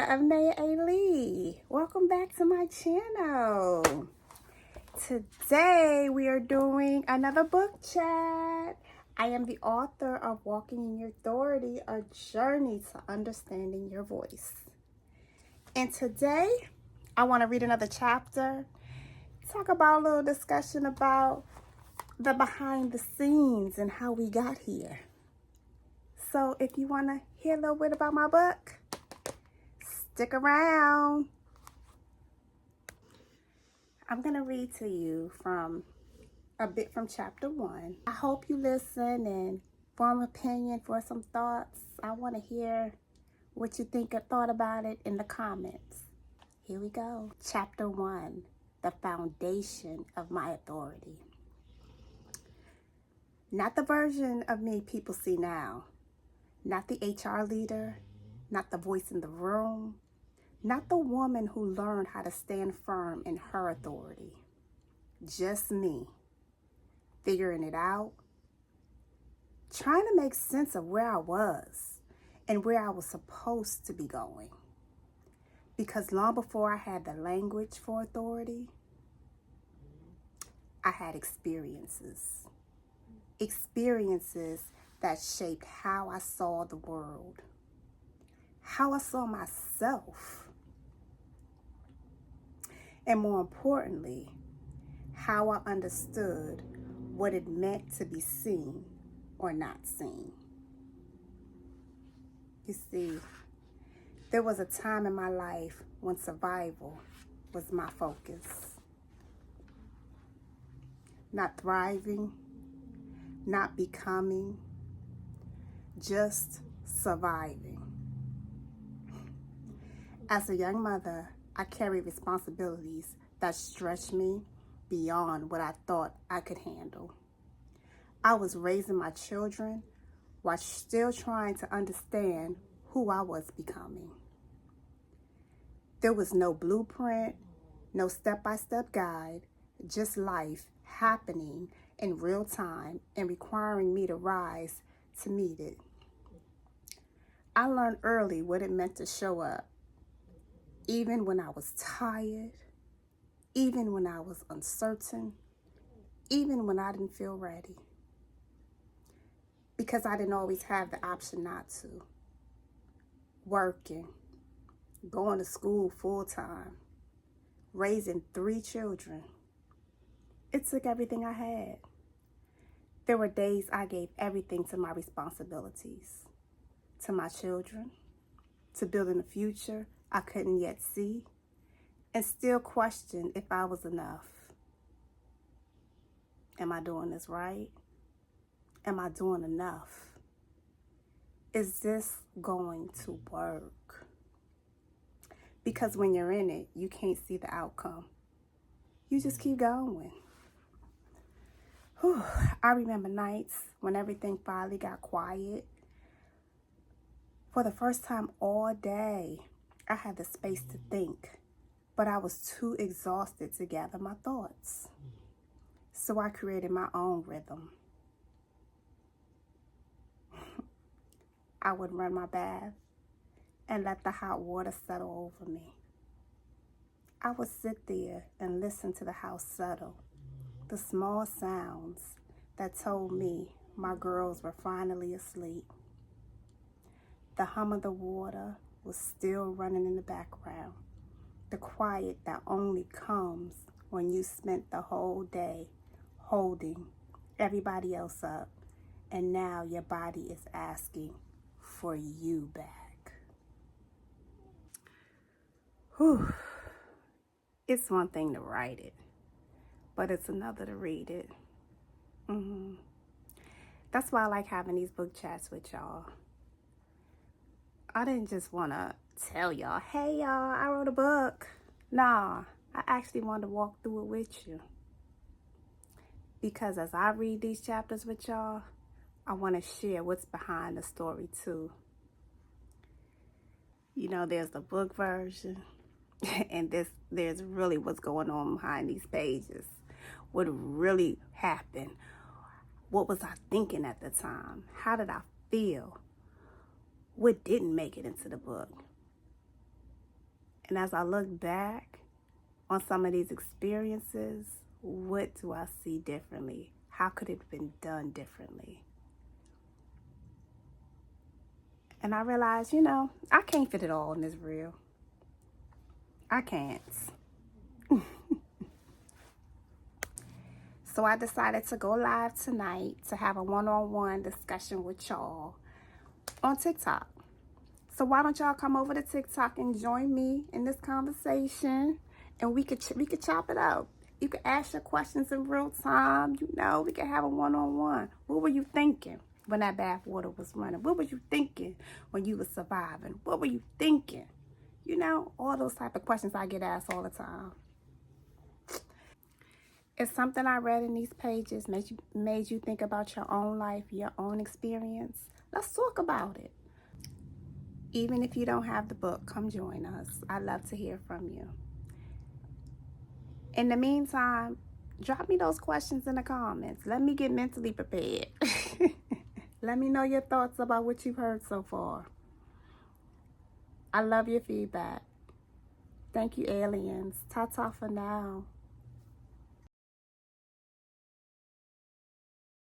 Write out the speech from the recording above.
of Naya A. Lee. Welcome back to my channel. Today we are doing another book chat. I am the author of Walking in Your Authority, A Journey to Understanding Your Voice. And today I want to read another chapter, talk about a little discussion about the behind the scenes and how we got here. So if you want to hear a little bit about my book, stick around. I'm going to read to you from a bit from chapter 1. I hope you listen and form opinion for some thoughts. I want to hear what you think or thought about it in the comments. Here we go. Chapter 1, the foundation of my authority. Not the version of me people see now. Not the HR leader, not the voice in the room, not the woman who learned how to stand firm in her authority. Just me, figuring it out, trying to make sense of where I was and where I was supposed to be going. Because long before I had the language for authority, I had experiences. Experiences that shaped how I saw the world, how I saw myself, and more importantly, how I understood what it meant to be seen or not seen. You see, there was a time in my life when survival was my focus. Not thriving, not becoming, just surviving. As a young mother, I carried responsibilities that stretched me beyond what I thought I could handle. I was raising my children while still trying to understand who I was becoming. There was no blueprint, no step-by-step guide, just life happening in real time and requiring me to rise to meet it. I learned early what it meant to show up, even when I was tired, even when I was uncertain, even when I didn't feel ready. Because I didn't always have the option not to. Working, going to school full-time, raising 3 children. It took everything I had. There were days I gave everything to my responsibilities, to my children, to building a future I couldn't yet see, and still question if I was enough. Am I doing this right? Am I doing enough? Is this going to work? Because when you're in it, you can't see the outcome. You just keep going. Whew. I remember nights when everything finally got quiet. For the first time all day, I had the space to think, but I was too exhausted to gather my thoughts. So I created my own rhythm. I would run my bath and let the hot water settle over me. I would sit there and listen to the house settle, the small sounds that told me my girls were finally asleep. The hum of the water was still running in the background, the quiet that only comes when you spent the whole day holding everybody else up, and now your body is asking for you back. Whew. It's one thing to write it, but it's another to read it. That's why I like having these book chats with y'all. I didn't just want to tell y'all, hey y'all, I wrote a book. Nah, I actually wanted to walk through it with you. Because as I read these chapters with y'all, I want to share what's behind the story too. You know, there's the book version, and there's really what's going on behind these pages. What really happened? What was I thinking at the time? How did I feel? What didn't make it into the book? And as I look back on some of these experiences, what do I see differently? How could it have been done differently? And I realized, I can't fit it all in this reel. I can't. So I decided to go live tonight to have a one-on-one discussion with y'all on TikTok. So why don't y'all come over to TikTok and join me in this conversation, and we could chop it up. You could ask your questions in real time. We could have a one-on-one. What were you thinking when that bath water was running? What were you thinking when you were surviving? What were you thinking? All those type of questions I get asked all the time. If something I read in these pages made you think about your own life, your own experience, let's talk about it. Even if you don't have the book, come join us. I'd love to hear from you. In the meantime, drop me those questions in the comments. Let me get mentally prepared. Let me know your thoughts about what you've heard so far. I love your feedback. Thank you, aliens. Ta-ta for now.